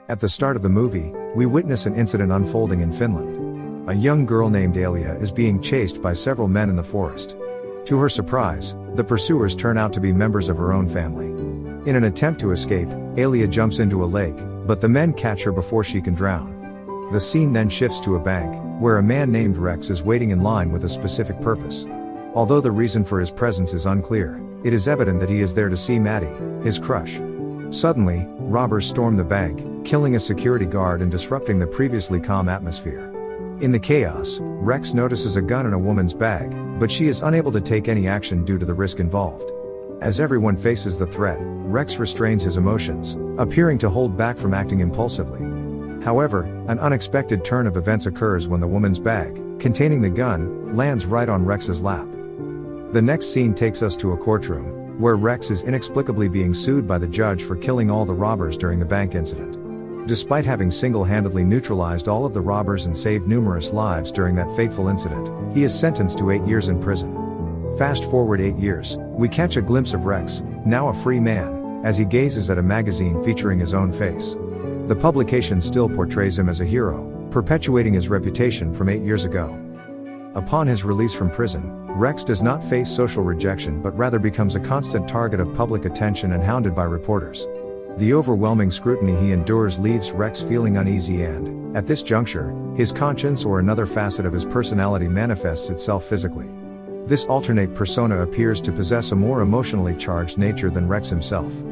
At the start of the movie, we witness an incident unfolding in Finland. A young girl named Alia is being chased by several men in the forest. To her surprise, the pursuers turn out to be members of her own family. In an attempt to escape, Alia jumps into a lake, but the men catch her before she can drown. The scene then shifts to a bank, where a man named Rex is waiting in line with a specific purpose. Although the reason for his presence is unclear, it is evident that he is there to see Maddie, his crush. Suddenly, robbers storm the bank, killing a security guard and disrupting the previously calm atmosphere. In the chaos, Rex notices a gun in a woman's bag, but she is unable to take any action due to the risk involved. As everyone faces the threat, Rex restrains his emotions, appearing to hold back from acting impulsively. However, an unexpected turn of events occurs when the woman's bag, containing the gun, lands right on Rex's lap. The next scene takes us to a courtroom, where Rex is inexplicably being sued by the judge for killing all the robbers during the bank incident. Despite having single-handedly neutralized all of the robbers and saved numerous lives during that fateful incident, he is sentenced to 8 years in prison. Fast forward 8 years, we catch a glimpse of Rex, now a free man, as he gazes at a magazine featuring his own face. The publication still portrays him as a hero, perpetuating his reputation from 8 years ago. Upon his release from prison, Rex does not face social rejection but rather becomes a constant target of public attention and hounded by reporters. The overwhelming scrutiny he endures leaves Rex feeling uneasy and, at this juncture, his conscience or another facet of his personality manifests itself physically. This alternate persona appears to possess a more emotionally charged nature than Rex himself.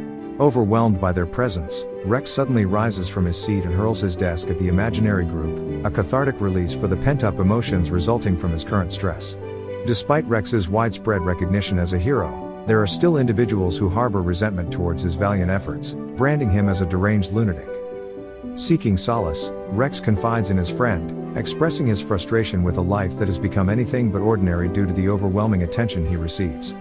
Overwhelmed by their presence, Rex suddenly rises from his seat and hurls his desk at the imaginary group, a cathartic release for the pent-up emotions resulting from his current stress. Despite Rex's widespread recognition as a hero, there are still individuals who harbor resentment towards his valiant efforts, branding him as a deranged lunatic. Seeking solace, Rex confides in his friend, expressing his frustration with a life that has become anything but ordinary due to the overwhelming attention he receives.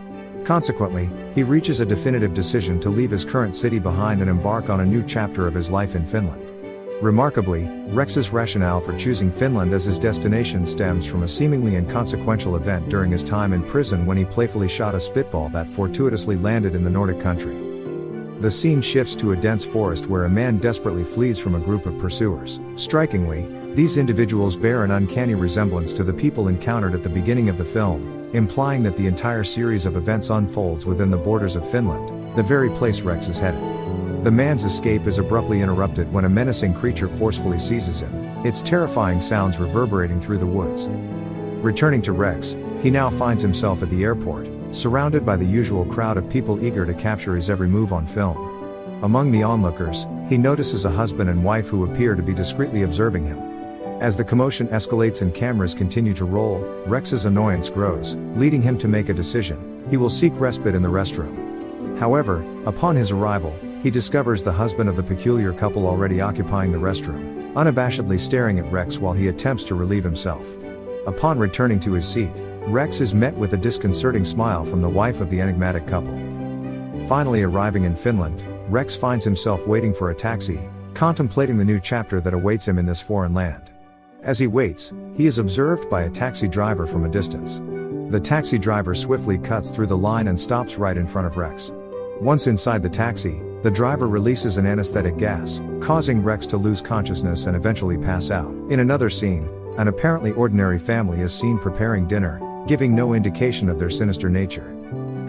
Consequently, he reaches a definitive decision to leave his current city behind and embark on a new chapter of his life in Finland. Remarkably, Rex's rationale for choosing Finland as his destination stems from a seemingly inconsequential event during his time in prison when he playfully shot a spitball that fortuitously landed in the Nordic country. The scene shifts to a dense forest where a man desperately flees from a group of pursuers. Strikingly, these individuals bear an uncanny resemblance to the people encountered at the beginning of the film, implying that the entire series of events unfolds within the borders of Finland, the very place Rex is headed. The man's escape is abruptly interrupted when a menacing creature forcefully seizes him, its terrifying sounds reverberating through the woods. Returning to Rex, he now finds himself at the airport, surrounded by the usual crowd of people eager to capture his every move on film. Among the onlookers, he notices a husband and wife who appear to be discreetly observing him. As the commotion escalates and cameras continue to roll, Rex's annoyance grows, leading him to make a decision: he will seek respite in the restroom. However, upon his arrival, he discovers the husband of the peculiar couple already occupying the restroom, unabashedly staring at Rex while he attempts to relieve himself. Upon returning to his seat, Rex is met with a disconcerting smile from the wife of the enigmatic couple. Finally arriving in Finland, Rex finds himself waiting for a taxi, contemplating the new chapter that awaits him in this foreign land. As he waits, he is observed by a taxi driver from a distance. The taxi driver swiftly cuts through the line and stops right in front of Rex. Once inside the taxi, the driver releases an anesthetic gas, causing Rex to lose consciousness and eventually pass out. In another scene, an apparently ordinary family is seen preparing dinner, giving no indication of their sinister nature.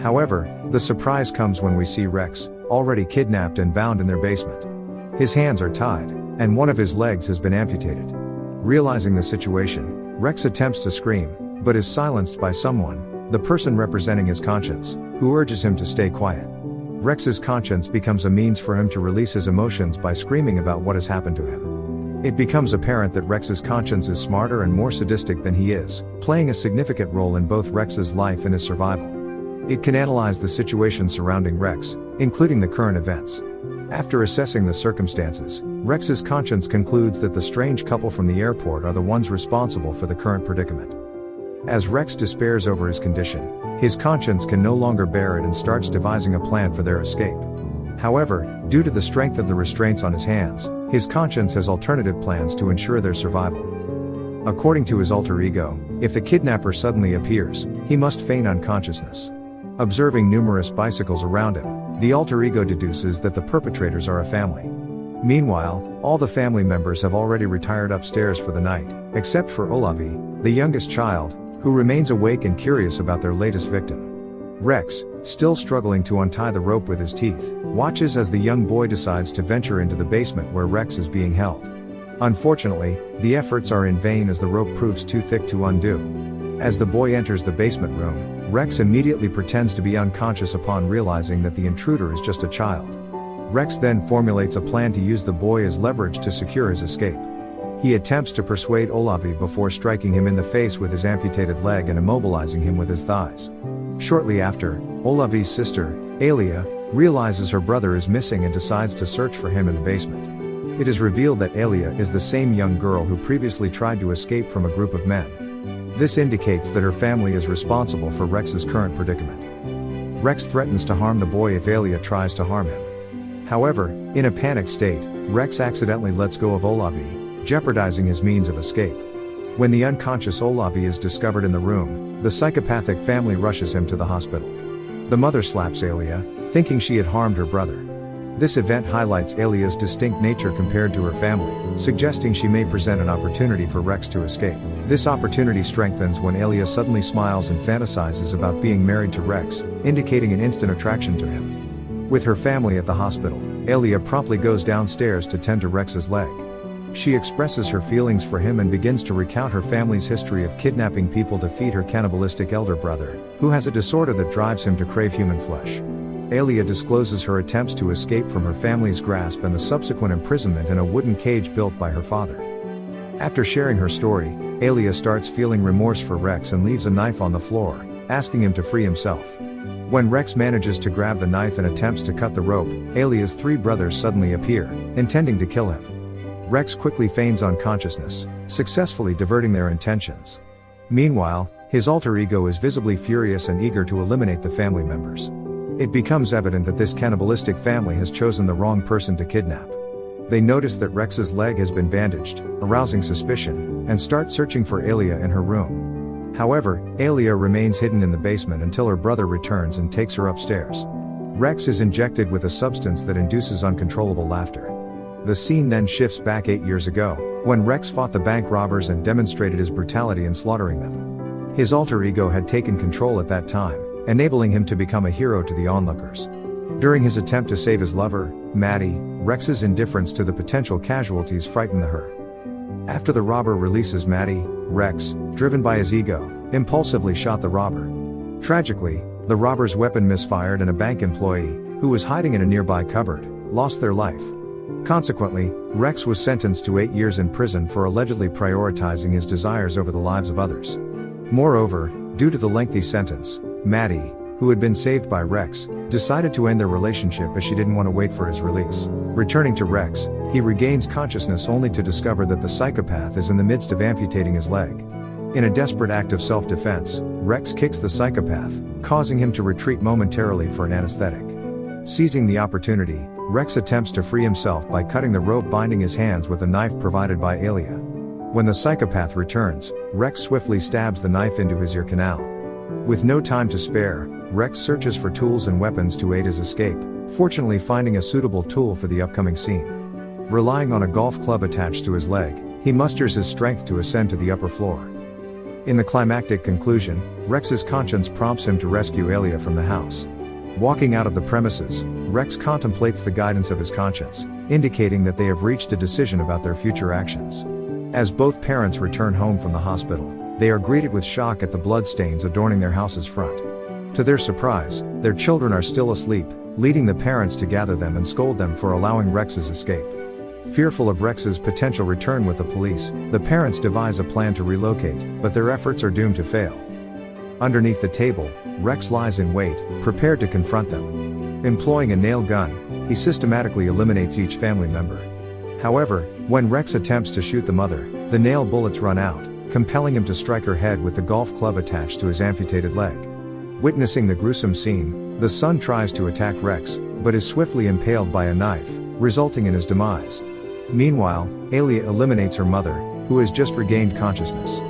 However, the surprise comes when we see Rex, already kidnapped and bound in their basement. His hands are tied, and one of his legs has been amputated. Realizing the situation, Rex attempts to scream, but is silenced by someone, the person representing his conscience, who urges him to stay quiet. Rex's conscience becomes a means for him to release his emotions by screaming about what has happened to him. It becomes apparent that Rex's conscience is smarter and more sadistic than he is, playing a significant role in both Rex's life and his survival. It can analyze the situation surrounding Rex, including the current events. After assessing the circumstances, Rex's conscience concludes that the strange couple from the airport are the ones responsible for the current predicament. As Rex despairs over his condition, his conscience can no longer bear it and starts devising a plan for their escape. However, due to the strength of the restraints on his hands, his conscience has alternative plans to ensure their survival. According to his alter ego, if the kidnapper suddenly appears, he must feign unconsciousness. Observing numerous bicycles around him, the alter ego deduces that the perpetrators are a family. Meanwhile, all the family members have already retired upstairs for the night, except for Olavi, the youngest child, who remains awake and curious about their latest victim. Rex, still struggling to untie the rope with his teeth, watches as the young boy decides to venture into the basement where Rex is being held. Unfortunately, the efforts are in vain as the rope proves too thick to undo. As the boy enters the basement room, Rex immediately pretends to be unconscious upon realizing that the intruder is just a child. Rex then formulates a plan to use the boy as leverage to secure his escape. He attempts to persuade Olavi before striking him in the face with his amputated leg and immobilizing him with his thighs. Shortly after, Olavi's sister, Alia, realizes her brother is missing and decides to search for him in the basement. It is revealed that Alia is the same young girl who previously tried to escape from a group of men. This indicates that her family is responsible for Rex's current predicament. Rex threatens to harm the boy if Alia tries to harm him. However, in a panicked state, Rex accidentally lets go of Olavi, jeopardizing his means of escape. When the unconscious Olavi is discovered in the room, the psychopathic family rushes him to the hospital. The mother slaps Alia, thinking she had harmed her brother. This event highlights Alia's distinct nature compared to her family, suggesting she may present an opportunity for Rex to escape. This opportunity strengthens when Alia suddenly smiles and fantasizes about being married to Rex, indicating an instant attraction to him. With her family at the hospital, Alia promptly goes downstairs to tend to Rex's leg. She expresses her feelings for him and begins to recount her family's history of kidnapping people to feed her cannibalistic elder brother, who has a disorder that drives him to crave human flesh. Alia discloses her attempts to escape from her family's grasp and the subsequent imprisonment in a wooden cage built by her father. After sharing her story, Alia starts feeling remorse for Rex and leaves a knife on the floor, asking him to free himself. When Rex manages to grab the knife and attempts to cut the rope, Alia's 3 brothers suddenly appear, intending to kill him. Rex quickly feigns unconsciousness, successfully diverting their intentions. Meanwhile, his alter ego is visibly furious and eager to eliminate the family members. It becomes evident that this cannibalistic family has chosen the wrong person to kidnap. They notice that Rex's leg has been bandaged, arousing suspicion, and start searching for Alia in her room. However, Alia remains hidden in the basement until her brother returns and takes her upstairs. Rex is injected with a substance that induces uncontrollable laughter. The scene then shifts back 8 years ago, when Rex fought the bank robbers and demonstrated his brutality in slaughtering them. His alter ego had taken control at that time, enabling him to become a hero to the onlookers. During his attempt to save his lover, Maddie, Rex's indifference to the potential casualties frightened her. After the robber releases Maddie, Rex, driven by his ego, impulsively shot the robber. Tragically, the robber's weapon misfired and a bank employee, who was hiding in a nearby cupboard, lost their life. Consequently, Rex was sentenced to 8 years in prison for allegedly prioritizing his desires over the lives of others. Moreover, due to the lengthy sentence, Maddie, who had been saved by Rex, decided to end their relationship as she didn't want to wait for his release. Returning to Rex, he regains consciousness only to discover that the psychopath is in the midst of amputating his leg. In a desperate act of self-defense, Rex kicks the psychopath, causing him to retreat momentarily for an anesthetic. Seizing the opportunity, Rex attempts to free himself by cutting the rope binding his hands with a knife provided by Alia. When the psychopath returns, Rex swiftly stabs the knife into his ear canal. With no time to spare, Rex searches for tools and weapons to aid his escape, fortunately finding a suitable tool for the upcoming scene. Relying on a golf club attached to his leg, he musters his strength to ascend to the upper floor. In the climactic conclusion, Rex's conscience prompts him to rescue Alia from the house. Walking out of the premises, Rex contemplates the guidance of his conscience, indicating that they have reached a decision about their future actions. As both parents return home from the hospital, they are greeted with shock at the bloodstains adorning their house's front. To their surprise, their children are still asleep, leading the parents to gather them and scold them for allowing Rex's escape. Fearful of Rex's potential return with the police, the parents devise a plan to relocate, but their efforts are doomed to fail. Underneath the table, Rex lies in wait, prepared to confront them. Employing a nail gun, he systematically eliminates each family member. However, when Rex attempts to shoot the mother, the nail bullets run out, compelling him to strike her head with the golf club attached to his amputated leg. Witnessing the gruesome scene, the son tries to attack Rex, but is swiftly impaled by a knife, resulting in his demise. Meanwhile, Alia eliminates her mother, who has just regained consciousness.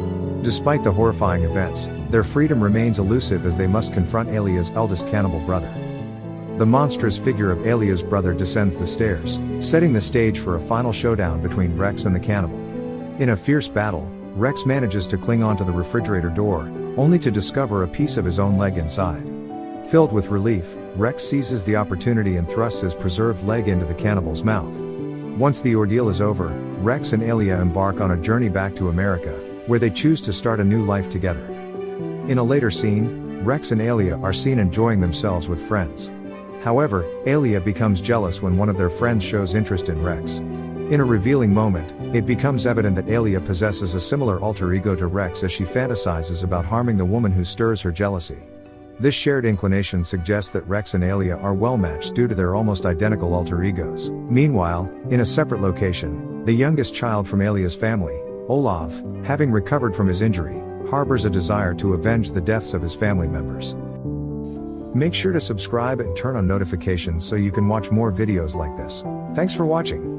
Despite the horrifying events, their freedom remains elusive as they must confront Alia's eldest cannibal brother. the monstrous figure of Alia's brother descends the stairs, setting the stage for a final showdown between Rex and the cannibal. In a fierce battle, Rex manages to cling onto the refrigerator door, only to discover a piece of his own leg inside. Filled with relief, Rex seizes the opportunity and thrusts his preserved leg into the cannibal's mouth. Once the ordeal is over, Rex and Alia embark on a journey back to America, where they choose to start a new life together. In a later scene, Rex and Alia are seen enjoying themselves with friends. However, Alia becomes jealous when one of their friends shows interest in Rex. In a revealing moment, it becomes evident that Alia possesses a similar alter ego to Rex as she fantasizes about harming the woman who stirs her jealousy. This shared inclination suggests that Rex and Alia are well matched due to their almost identical alter egos. Meanwhile, in a separate location, the youngest child from Alia's family, Olav, having recovered from his injury, harbors a desire to avenge the deaths of his family members. Make sure to subscribe and turn on notifications so you can watch more videos like this. Thanks for watching.